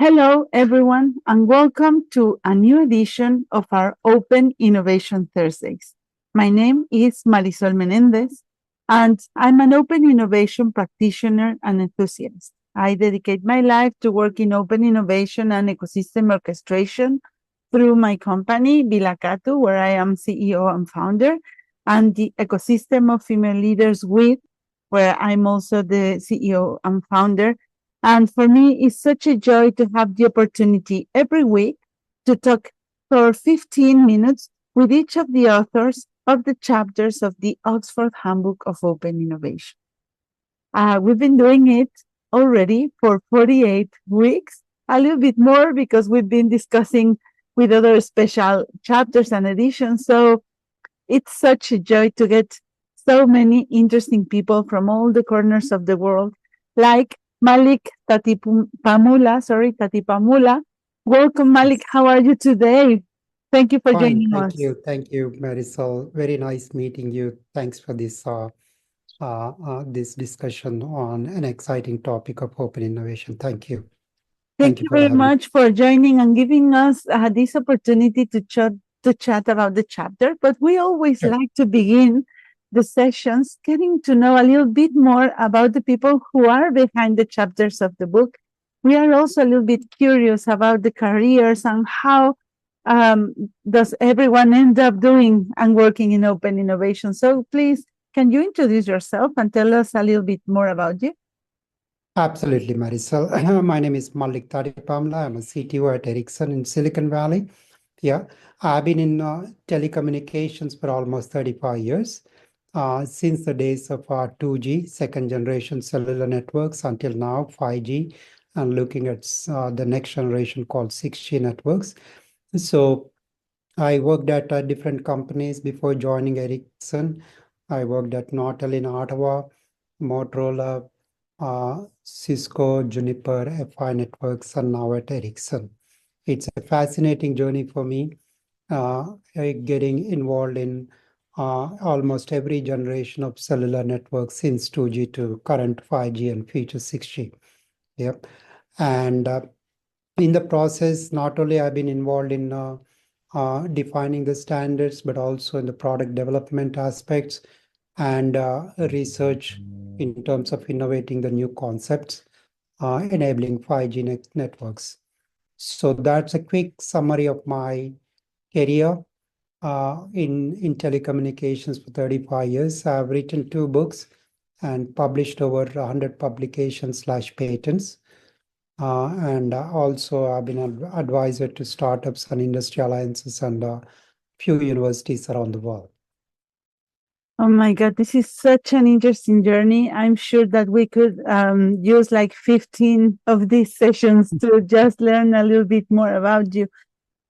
Hello, everyone, and welcome to a new edition of our Open Innovation Thursdays. My name is Marisol Menendez, and I'm an open innovation practitioner and enthusiast. I dedicate my life to work in open innovation and ecosystem orchestration through my company, Vilacatu, where I am CEO and founder, and the ecosystem of female leaders with, where I'm also the CEO and founder. And for me, it's such a joy to have the opportunity every week to talk for 15 minutes with each of the authors of the chapters of the Oxford Handbook of Open Innovation. We've been doing it already for 48 weeks, a little bit more because we've been discussing with other special chapters and editions. So it's such a joy to get so many interesting people from all the corners of the world, like Mallik Tatipamula. Welcome, Mallik. Yes. How are you today? Thank you for Fine. joining Thank us. you. Thank you, Marisol. Very nice meeting you. Thanks for this discussion on an exciting topic of open innovation. Thank you. Thank Thank you you for very having me. much for joining and giving us this opportunity to chat about the chapter. But we always Sure. like to begin the sessions getting to know a little bit more about the people who are behind the chapters of the book. We are also a little bit curious about the careers and how um, does everyone end up doing and working in open innovation. So please, can you introduce yourself and tell us a little bit more about you? Absolutely, Marisol. My name is Mallik Tatipamula. I'm a CTO at Ericsson in Silicon Valley. Yeah, I've been in telecommunications for almost 35 years. Since the days of 2G, second generation cellular networks, until now 5G, and looking at the next generation called 6G networks. So I worked at different companies before joining Ericsson. I worked at Nortel in Ottawa, Motorola, Cisco, Juniper, FI Networks, and now at Ericsson. It's a fascinating journey for me, getting involved in almost every generation of cellular networks since 2G to current 5G and future 6G. Yep. And in the process, not only I've been involved in defining the standards, but also in the product development aspects and research in terms of innovating the new concepts, enabling 5G networks. So that's a quick summary of my career in telecommunications for 35 years. I've written 2 books and published over 100 publications slash patents. And also I've been an advisor to startups and industry alliances and few universities around the world. Oh my God, this is such an interesting journey. I'm sure that we could use like 15 of these sessions to just learn a little bit more about you.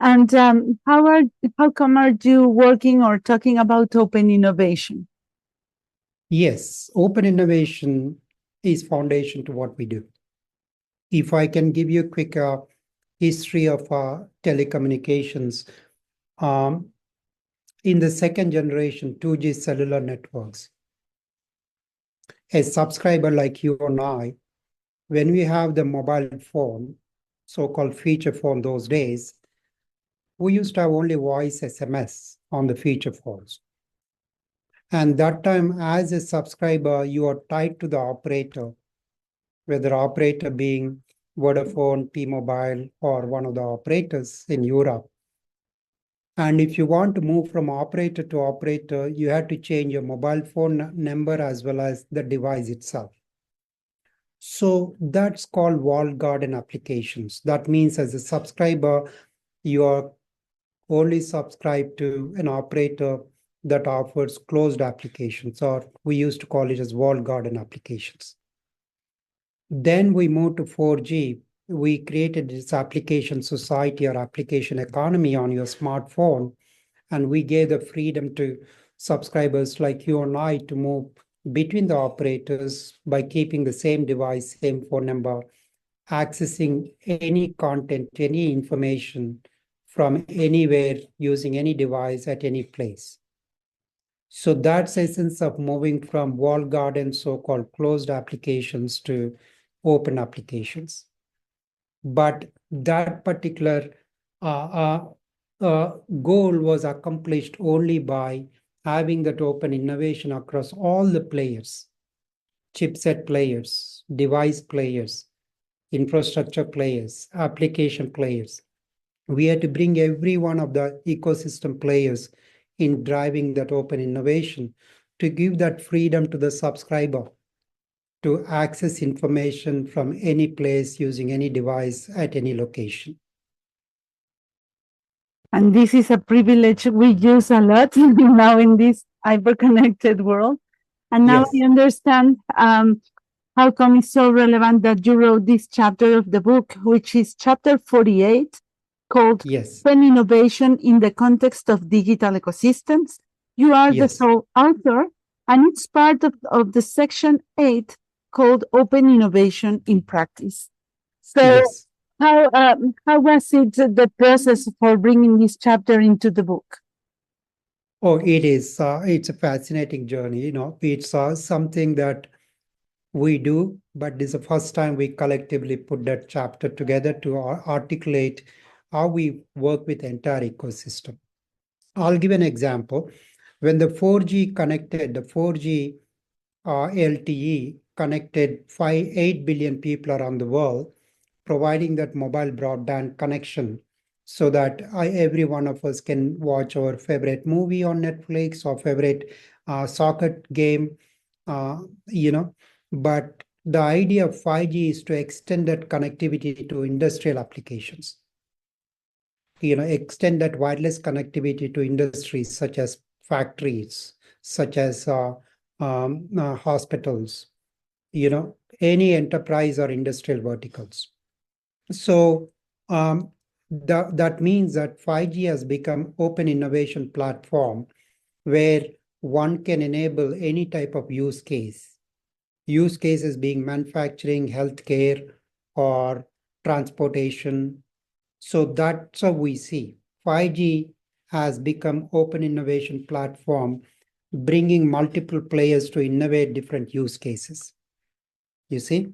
And how come are you working or talking about open innovation? Yes, open innovation is foundation to what we do. If I can give you a quick history of telecommunications, um, in the second generation 2G cellular networks, a subscriber like you and I, when we have the mobile phone, so-called feature phone those days, we used to have only voice SMS on the feature phones. And that time, as a subscriber, you are tied to the operator, whether operator being Vodafone, T-Mobile, or one of the operators in Europe. And if you want to move from operator to operator, you have to change your mobile phone number as well as the device itself. So that's called walled garden applications. That means as a subscriber, you are only subscribed to an operator that offers closed applications, or we used to call it as walled garden applications. Then we moved to 4G. We created this application society or application economy on your smartphone, and we gave the freedom to subscribers like you and I to move between the operators by keeping the same device, same phone number, accessing any content, any information from anywhere using any device at any place. So that's the essence of moving from walled garden, so-called closed applications to open applications. But that particular uh, goal was accomplished only by having that open innovation across all the players, chipset players, device players, infrastructure players, application players. We had to bring every one of the ecosystem players in driving that open innovation to give that freedom to the subscriber to access information from any place using any device at any location. And this is a privilege we use a lot now in this hyper-connected world. And now I Yes, understand how come it's so relevant that you wrote this chapter of the book, which is chapter 48, called yes, Open Innovation in the Context of Digital Ecosystems. You are the yes, sole author, and it's part of the section 8 called Open Innovation in Practice. So, yes. how was it the process for bringing this chapter into the book? Oh, it is. It's a fascinating journey. It's something that we do, but this is the first time we collectively put that chapter together to articulate how we work with the entire ecosystem. I'll give an example. When the 4G connected, the 4G LTE connected 8 billion people around the world, providing that mobile broadband connection so that every one of us can watch our favorite movie on Netflix or favorite soccer game, uh, you know. But the idea of 5G is to extend that connectivity to industrial applications, extend that wireless connectivity to industries such as factories, such as hospitals, any enterprise or industrial verticals. So that means that 5G has become open innovation platform where one can enable any type of use case. Use cases being manufacturing, healthcare, or transportation. So that's how we see 5G has become open innovation platform, bringing multiple players to innovate different use cases. You see?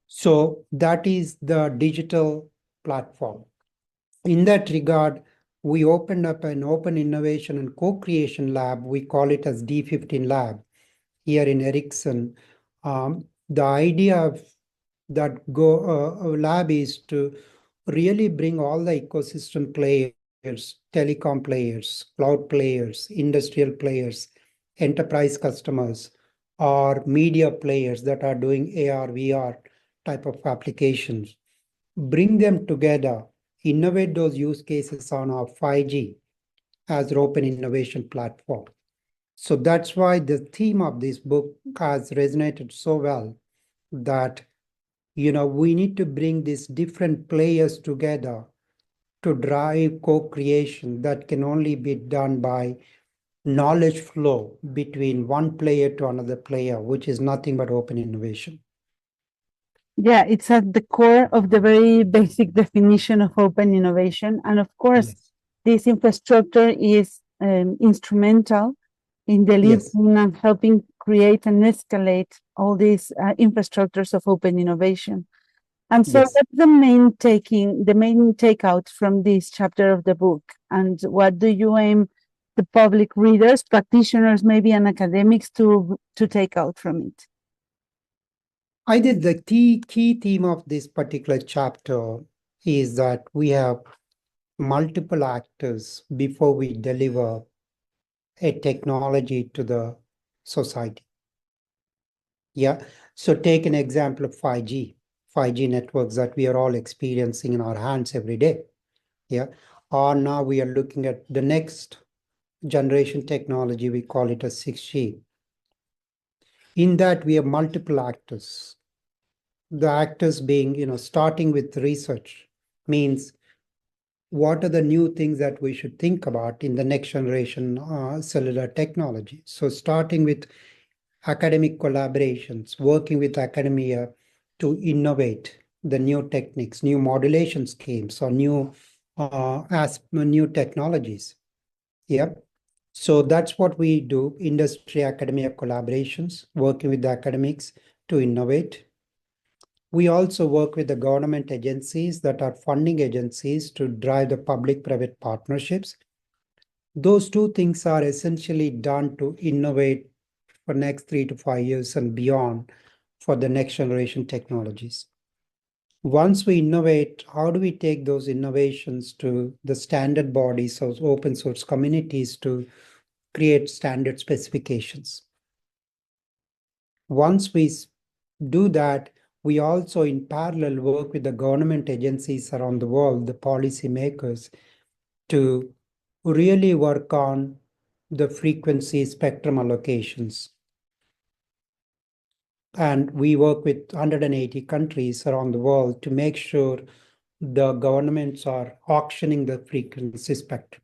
So that is the digital platform. In that regard, we opened up an open innovation and co-creation lab. We call it as D15 lab here in Ericsson. The idea of that lab is to really bring all the ecosystem players, telecom players, cloud players, industrial players, enterprise customers, or media players that are doing AR, VR type of applications. Bring them together, innovate those use cases on our 5G as an open innovation platform. So that's why the theme of this book has resonated so well that we need to bring these different players together to drive co-creation that can only be done by knowledge flow between one player to another player, which is nothing but open innovation. Yeah, it's at the core of the very basic definition of open innovation. And of course, Yes. this infrastructure is instrumental in Yes. delivering and helping create and escalate all these infrastructures of open innovation. And so, Yes. what's the main takeout from this chapter of the book? And what do you aim the public readers, practitioners, maybe, and academics to take out from it? I did the key theme of this particular chapter is that we have multiple actors before we deliver a technology to the society. Yeah. So take an example of 5G networks that we are all experiencing in our hands every day. Yeah. Or now we are looking at the next generation technology, we call it a 6G. In that, we have multiple actors. The actors being, starting with research means what are the new things that we should think about in the next generation cellular technology. So starting with academic collaborations, working with academia to innovate the new techniques, new modulation schemes, or new technologies. Yep. So that's what we do, industry academia collaborations, working with the academics to innovate. We also work with the government agencies that are funding agencies to drive the public-private partnerships. Those two things are essentially done to innovate for next 3 to 5 years and beyond for the next generation technologies. Once we innovate, how do we take those innovations to the standard bodies or open source communities to create standard specifications? Once we do that, we also in parallel work with the government agencies around the world, the policy makers, to really work on the frequency spectrum allocations. And we work with 180 countries around the world to make sure the governments are auctioning the frequency spectrum.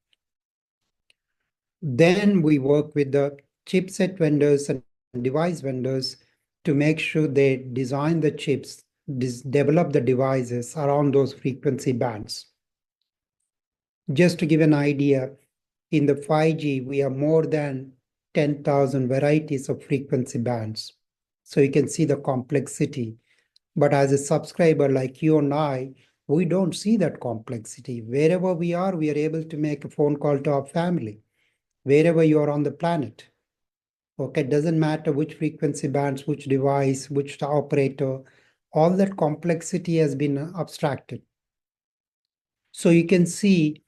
Then we work with the chipset vendors and device vendors to make sure they design the chips, develop the devices around those frequency bands. Just to give an idea, in the 5G, we have more than 10,000 varieties of frequency bands. So you can see the complexity. But as a subscriber like you and I, we don't see that complexity. Wherever we are able to make a phone call to our family, wherever you are on the planet. Okay, it doesn't matter which frequency bands, which device, which operator, all that complexity has been abstracted. So you can see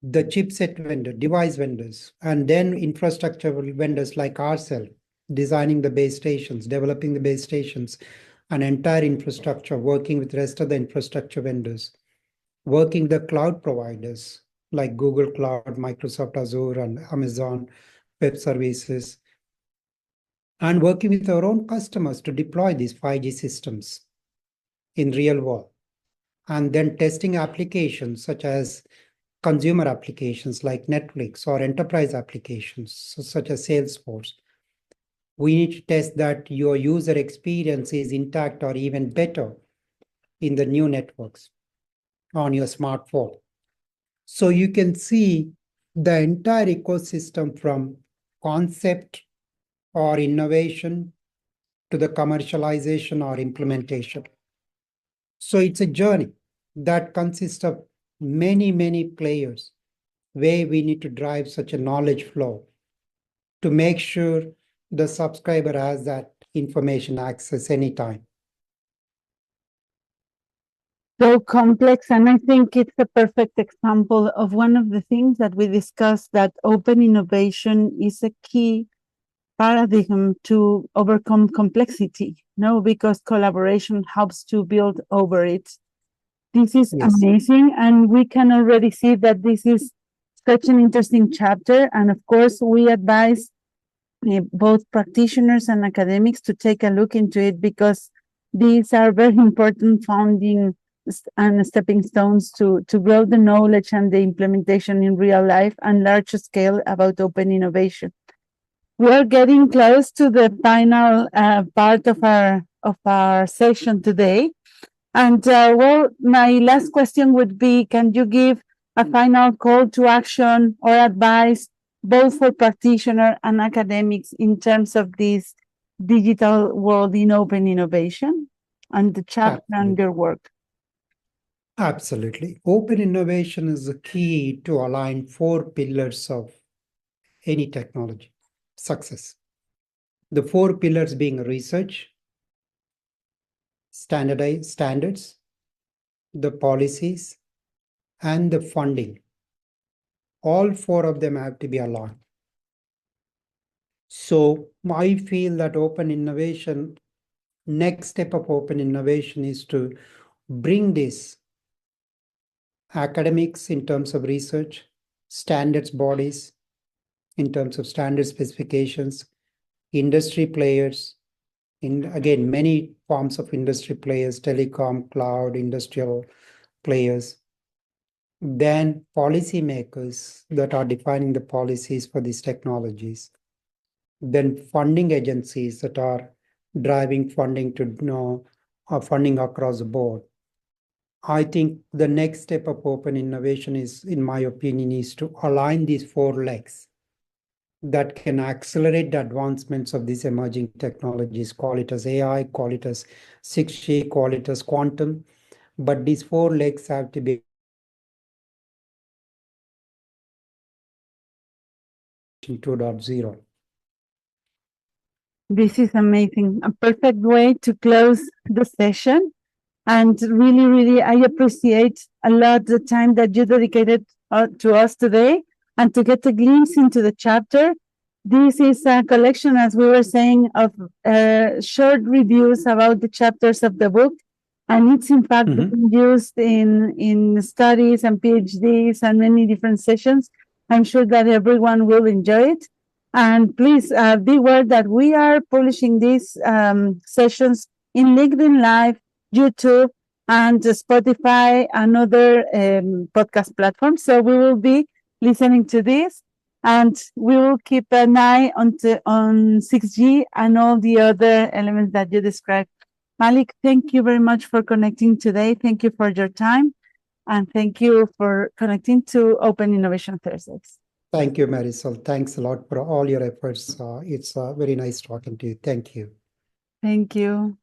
the chipset vendor, device vendors, and then infrastructure vendors like ourselves, designing the base stations, developing the base stations, an entire infrastructure, working with the rest of the infrastructure vendors, working the cloud providers like Google Cloud, Microsoft Azure, and Amazon Web Services, and working with our own customers to deploy these 5G systems in real world, and then testing applications such as consumer applications like Netflix or enterprise applications such as Salesforce. We need to test that your user experience is intact or even better in the new networks on your smartphone. So you can see the entire ecosystem from concept or innovation to the commercialization or implementation. So it's a journey that consists of many, many players where we need to drive such a knowledge flow to make sure the subscriber has that information access anytime. So complex, and I think it's a perfect example of one of the things that we discussed, that open innovation is a key paradigm to overcome complexity, no, because collaboration helps to build over it. This is Yes, amazing, and we can already see that this is such an interesting chapter. And of course, we advise both practitioners and academics to take a look into it, because these are very important founding and stepping stones to grow the knowledge and the implementation in real life and large scale about open innovation. We're getting close to the final part of our session today. And well, my last question would be, can you give a final call to action or advice, both for practitioner and academics, in terms of this digital world in open innovation and the chapter and absolutely. your work? Absolutely. Open innovation is the key to align 4 pillars of any technology success. The 4 pillars being research, standards, the policies, and the funding. All 4 of them have to be aligned. So I feel that open innovation, next step of open innovation is to bring this academics in terms of research, standards bodies in terms of standard specifications, industry players, in again, many forms of industry players, telecom, cloud, industrial players, then policymakers that are defining the policies for these technologies, then funding agencies that are driving funding to funding across the board. I think the next step of open innovation is, in my opinion, is to align these 4 legs that can accelerate the advancements of these emerging technologies. Call it as AI, call it as 6G, call it as quantum. But these four legs have to be in 2.0. This is amazing. A perfect way to close the session. And really, really, I appreciate a lot the time that you dedicated to us today and to get a glimpse into the chapter. This is a collection, as we were saying, of short reviews about the chapters of the book. And it's in fact being used in studies and PhDs and many different sessions. I'm sure that everyone will enjoy it. And please be aware that we are publishing these sessions in LinkedIn Live, YouTube, and Spotify, and other podcast platforms. So we will be listening to this, and we will keep an eye on 6G and all the other elements that you described. Mallik, thank you very much for connecting today. Thank you for your time, and thank you for connecting to Open Innovation Thursdays. Thank you, Marisol. Thanks a lot for all your efforts. It's very nice talking to you. Thank you. Thank you.